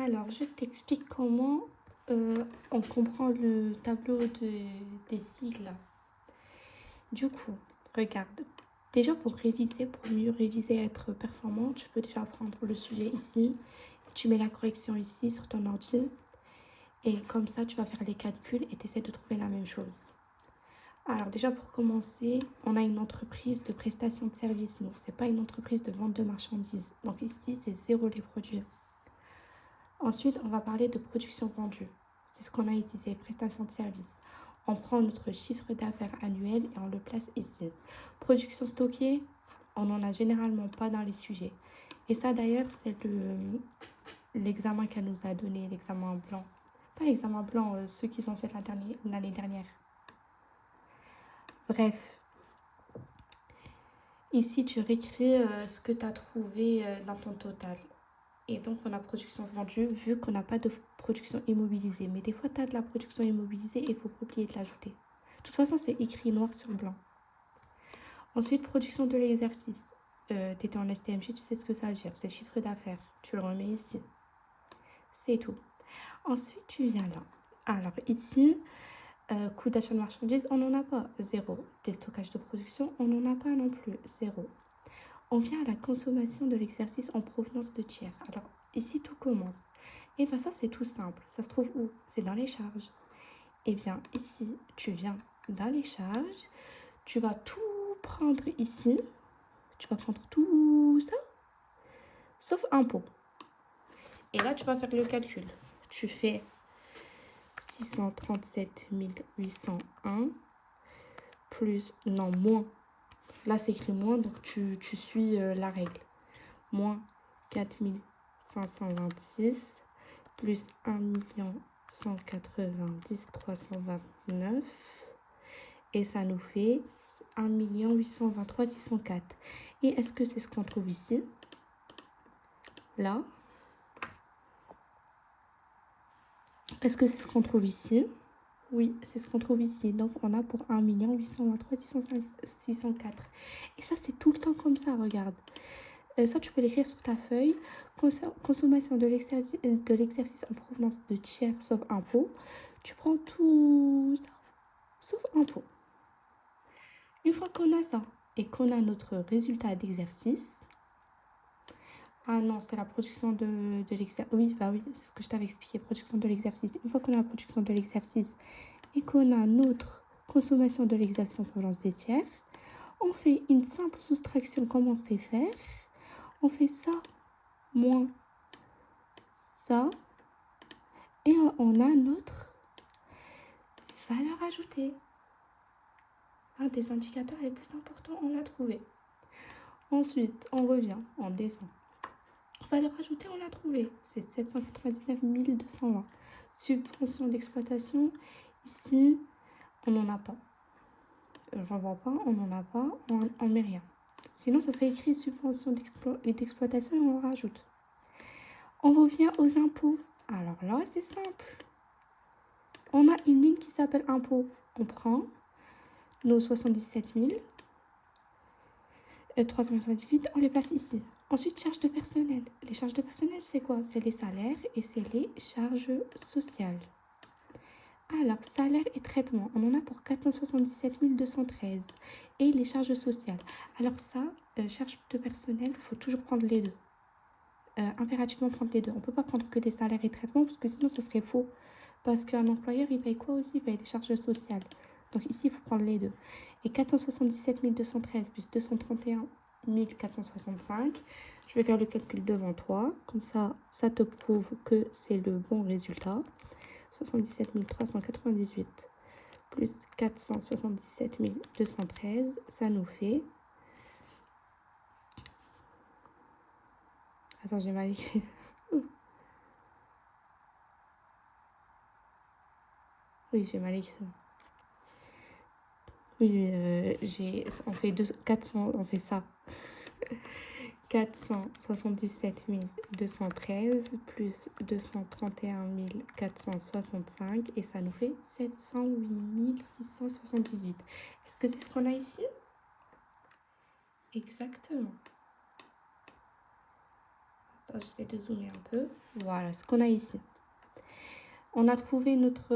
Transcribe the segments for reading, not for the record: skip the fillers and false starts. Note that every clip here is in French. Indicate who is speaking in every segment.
Speaker 1: Alors, je t'explique comment on comprend le tableau des sigles. Du coup, regarde. Déjà, pour réviser, pour mieux réviser et être performant, tu peux déjà prendre le sujet ici. Tu mets la correction ici sur ton ordi. Et comme ça, tu vas faire les calculs et tu essaies de trouver la même chose. Alors déjà, pour commencer, on a une entreprise de prestation de services. Nous, ce n'est pas une entreprise de vente de marchandises. Donc ici, c'est zéro les produits. Ensuite, on va parler de production vendue. C'est ce qu'on a ici, c'est les prestations de services. On prend notre chiffre d'affaires annuel et on le place ici. Production stockée, on n'en a généralement pas dans les sujets. Et ça d'ailleurs, c'est l'examen qu'elle nous a donné, l'examen blanc. Pas l'examen blanc, ceux qu'ils ont fait l'année dernière. Bref, ici tu réécris ce que tu as trouvé dans ton total. Et donc, on a production vendue vu qu'on n'a pas de production immobilisée. Mais des fois, tu as de la production immobilisée et il faut pas oublier de l'ajouter. De toute façon, c'est écrit noir sur blanc. Ensuite, production de l'exercice. Tu étais en STMG, tu sais ce que ça veut dire. C'est le chiffre d'affaires. Tu le remets ici. C'est tout. Ensuite, tu viens là. Alors, ici, coût d'achat de marchandises, on n'en a pas. Zéro. Déstockage de production, on n'en a pas non plus. Zéro. On vient à la consommation de l'exercice en provenance de tiers. Alors, ici, tout commence. Et bien, ça, c'est tout simple. Ça se trouve où? C'est dans les charges. Et bien, ici, tu viens dans les charges. Tu vas tout prendre ici. Tu vas prendre tout ça, sauf impôt. Et là, tu vas faire le calcul. Tu fais 637 801 plus, non, moins. Là, c'est écrit moins, donc tu suis la règle. Moins 4526 plus 1 190 329 et ça nous fait 1 823 604. Et est-ce que c'est ce qu'on trouve ici? Là. Est-ce que c'est ce qu'on trouve ici? Oui, c'est ce qu'on trouve ici. Donc, on a pour 1 823 604. Et ça, c'est tout le temps comme ça, regarde. Ça, tu peux l'écrire sur ta feuille. Consommation de l'exercice en provenance de tiers sauf impôt. Tu prends tout ça, sauf impôt. Une fois qu'on a ça et qu'on a notre résultat d'exercice, ah non, c'est la production de l'exercice. Oui, bah oui, c'est ce que je t'avais expliqué, production de l'exercice. Une fois qu'on a la production de l'exercice et qu'on a notre consommation de l'exercice en provenance des tiers, on fait une simple soustraction comme on sait faire. On fait ça moins ça et on a notre valeur ajoutée. Un des indicateurs les plus importants, on l'a trouvé. Ensuite, on revient, on descend. Valeur ajoutée, on l'a trouvé. C'est 799 220. Subvention d'exploitation, ici, on n'en a pas. J'en vois pas, on n'en a pas, on met rien. Sinon, ça serait écrit subvention d'exploitation et on rajoute. On revient aux impôts. Alors là, c'est simple. On a une ligne qui s'appelle impôts. On prend nos 77 398, on les place ici. Ensuite, charges de personnel. Les charges de personnel, c'est quoi? C'est les salaires et c'est les charges sociales. Alors, salaire et traitement, on en a pour 477 213. Et les charges sociales. Alors ça, charges de personnel, il faut toujours prendre les deux. Impérativement prendre les deux. On ne peut pas prendre que des salaires et traitements parce que sinon, ça serait faux. Parce qu'un employeur, il paye quoi aussi? Il paye les charges sociales. Donc ici, il faut prendre les deux. Et 477 213 plus 231 465. Je vais faire le calcul devant toi. Comme ça te prouve que c'est le bon résultat. 77 398 plus 477 213, ça nous fait... Attends, j'ai mal écrit. Oui, j'ai mal écrit. Oui, on fait 400, on fait ça. 477 213 plus 231 465 et ça nous fait 708 678. Est-ce que c'est ce qu'on a ici? Exactement. J'essaie de zoomer un peu. Voilà ce qu'on a ici. On a trouvé notre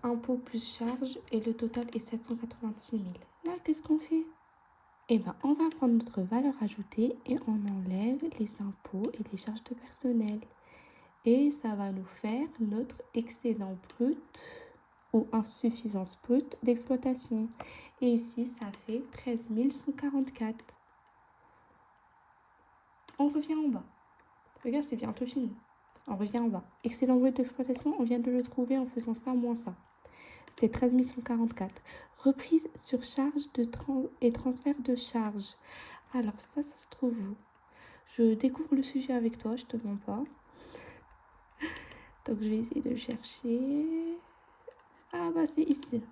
Speaker 1: impôt plus charge et le total est 786 000. Là, qu'est-ce qu'on fait? Eh bien, on va prendre notre valeur ajoutée et on enlève les impôts et les charges de personnel. Et ça va nous faire notre excédent brut ou insuffisance brute d'exploitation. Et ici, ça fait 13 144. On revient en bas. Regarde, c'est bientôt fini. On revient en bas. Excédent brut d'exploitation, on vient de le trouver en faisant ça moins ça. C'est 13 144. Reprise sur charge et transfert de charge. Alors ça se trouve où? Je découvre le sujet avec toi, je te mens pas. Donc je vais essayer de le chercher. Ah bah c'est ici.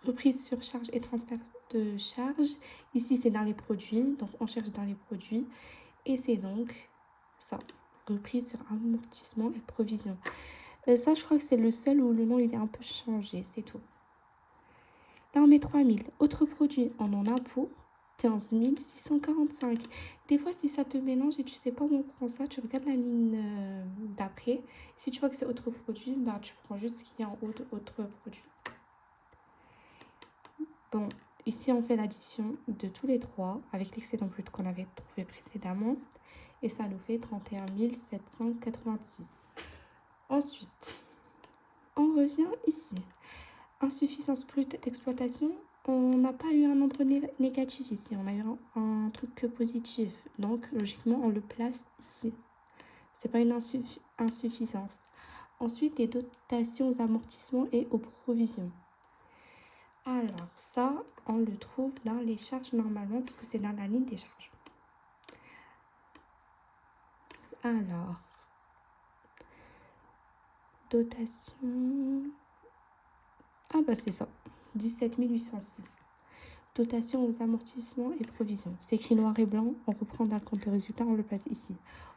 Speaker 1: Reprise sur charge et transfert de charge. Ici c'est dans les produits, donc on cherche dans les produits. Et c'est donc ça. Reprise sur amortissement et provision. Ça je crois que c'est le seul où le nom il est un peu changé, c'est tout. Là on met 3000. Autres produits, on en a pour 15 645. Des fois, si ça te mélange et tu sais pas où on prend ça, tu regardes la ligne d'après. Si tu vois que c'est autre produit, bah, tu prends juste ce qu'il y a en haut de autre produit. Bon, ici, on fait l'addition de tous les trois avec l'excédent brut qu'on avait trouvé précédemment. Et ça nous fait 31 786. Ensuite, on revient ici. Insuffisance brute d'exploitation. On n'a pas eu un nombre négatif ici, on a eu un truc positif. Donc, logiquement, on le place ici. C'est pas une insuffisance. Ensuite, les dotations aux amortissements et aux provisions. Alors, ça, on le trouve dans les charges normalement, parce que c'est dans la ligne des charges. Alors, dotation... Ah bah c'est ça, 17 806. Dotation aux amortissements et provisions. C'est écrit noir et blanc. On reprend dans le compte de résultat, on le place ici.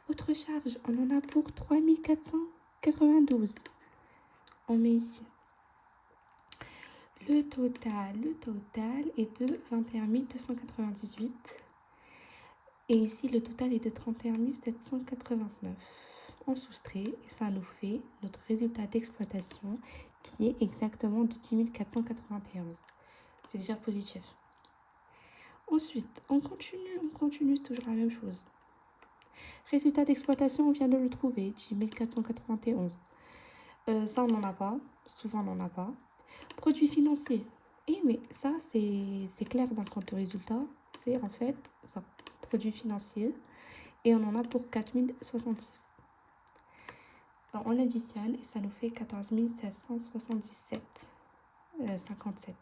Speaker 1: Autre charge, on en a pour 3 492. On met ici. Le total est de 21 298. Et ici, le total est de 31 789. On soustrait et ça nous fait notre résultat d'exploitation qui est exactement de 10 491. C'est déjà positif. Ensuite, on continue, c'est toujours la même chose. Résultat d'exploitation, on vient de le trouver, 10 491. Ça, on n'en a pas. Souvent, on n'en a pas. Produits financiers. Mais ça, c'est clair dans le compte de résultat. C'est en fait ça. Produits financiers. Et on en a pour 4066. Alors, on additionne et ça nous fait 14 777. 57.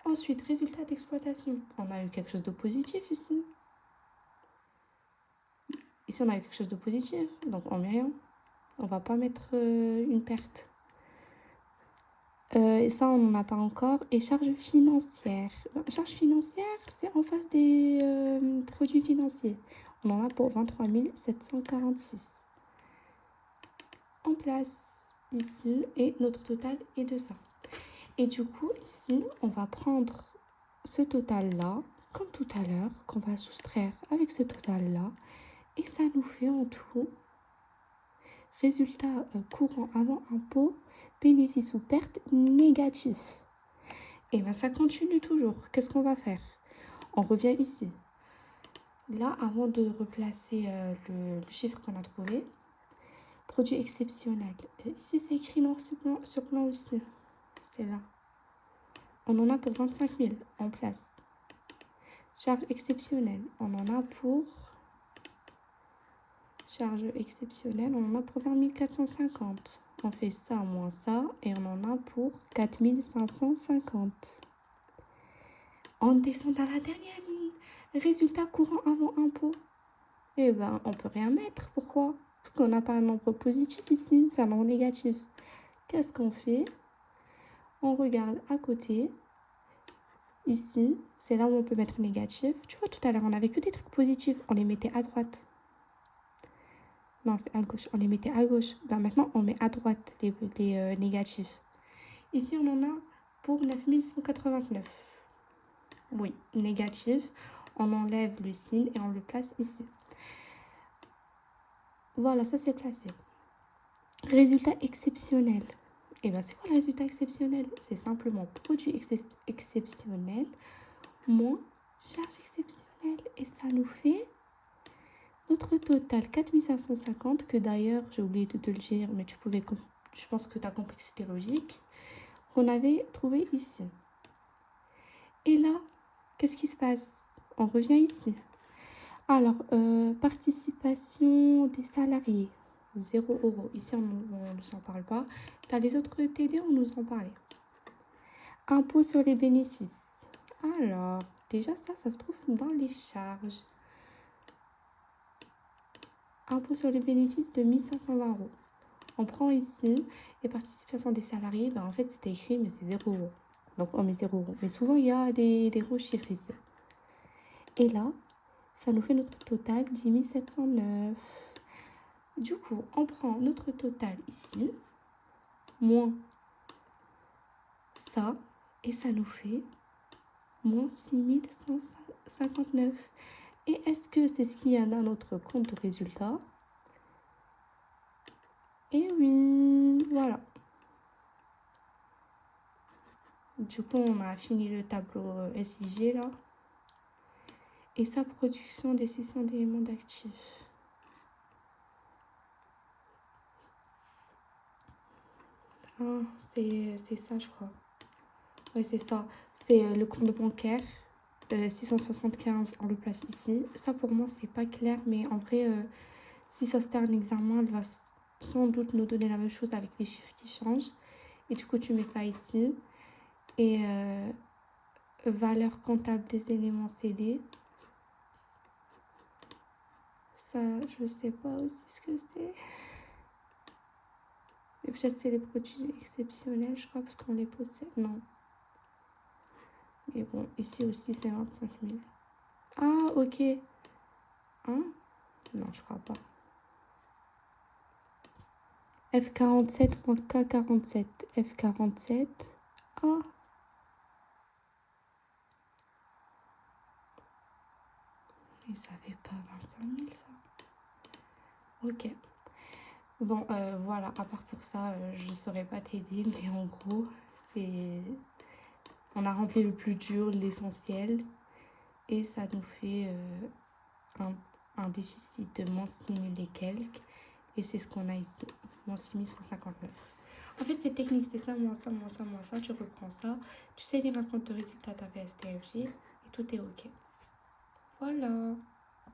Speaker 1: Ensuite, résultat d'exploitation. On a eu quelque chose de positif ici. Ici, on a eu quelque chose de positif. Donc, on met rien. On va pas mettre une perte. Et ça, on n'en a pas encore. Et charge financière. Charge financière, c'est en face des produits financiers. On en a pour 23 746. En place ici. Et notre total est de ça. Et du coup, ici, on va prendre ce total-là, comme tout à l'heure, qu'on va soustraire avec ce total-là. Et ça nous fait en tout résultat courant avant impôt, bénéfice ou perte négatif. Et bien, ça continue toujours. Qu'est-ce qu'on va faire? On revient ici. Là, avant de replacer le chiffre qu'on a trouvé, produit exceptionnel. Ici, c'est écrit noir sur blanc aussi. C'est là. On en a pour 25 000 en place. Charge exceptionnelle, on en a pour... Charge exceptionnelle, on en a pour 20 450. On fait ça moins ça et on en a pour 4 550. On descend dans la dernière ligne. Résultat courant avant impôt. Eh ben, on peut rien mettre. Pourquoi? Parce qu'on n'a pas un nombre positif ici, c'est un nombre négatif. Qu'est-ce qu'on fait? On regarde à côté. Ici, c'est là où on peut mettre négatif. Tu vois, tout à l'heure, on n'avait que des trucs positifs. On les mettait à droite. Non, c'est à gauche. On les mettait à gauche. Ben, maintenant, on met à droite les négatifs. Ici, on en a pour 9 189. Oui, négatif. On enlève le signe et on le place ici. Voilà, ça c'est placé. Résultat exceptionnel. Et bien, c'est quoi le résultat exceptionnel? C'est simplement produit exceptionnel moins charge exceptionnelle. Et ça nous fait notre total 4550, que d'ailleurs, j'ai oublié de te le dire, mais je pense que tu as compris que c'était logique, qu'on avait trouvé ici. Et là, qu'est-ce qui se passe? On revient ici. Alors, participation des salariés, 0 €. Ici, on ne nous en parle pas. Tu as les autres TD, on nous en parlait. Impôt sur les bénéfices. Alors, déjà, ça se trouve dans les charges. Impôt sur les bénéfices de 1520 €. On prend ici, et participation des salariés, ben en fait, c'était écrit, mais c'est 0 €. Donc, on met 0 €. Mais souvent, il y a des gros chiffres ici. Et là, ça nous fait notre total 10 709. Du coup, on prend notre total ici, moins ça, et ça nous fait moins 6159. Et est-ce que c'est ce qu'il y a dans notre compte de résultat? Et oui, voilà. Du coup, on a fini le tableau SIG là. Et sa production des 600 d'éléments d'actifs. Ah, c'est ça, je crois. Oui, c'est ça. C'est le compte bancaire. 675, on le place ici. Ça, pour moi, c'est pas clair. Mais en vrai, si ça se termine un examen, elle va sans doute nous donner la même chose avec les chiffres qui changent. Et du coup, tu mets ça ici. Et valeur comptable des éléments CD. Ça, je sais pas aussi ce que c'est. Et peut-être c'est les produits exceptionnels, je crois, parce qu'on les possède. Non. Mais bon, ici aussi, c'est 25 000. Ah, ok. Hein? Non, je crois pas. F47 moins K47. F47. Ah. Mais ça fait pas 25 000, ça. Ok. Bon, voilà. À part pour ça, je ne saurais pas t'aider. Mais en gros, c'est... On a rempli le plus dur, l'essentiel. Et ça nous fait un déficit de moins 6 000 et quelques. Et c'est ce qu'on a ici, moins 6 159. En fait, c'est technique, c'est ça, moins ça, moins ça, moins ça. Tu reprends ça, tu sais les racontes de résultats, ta PSTFG, et tout est OK. Voilà.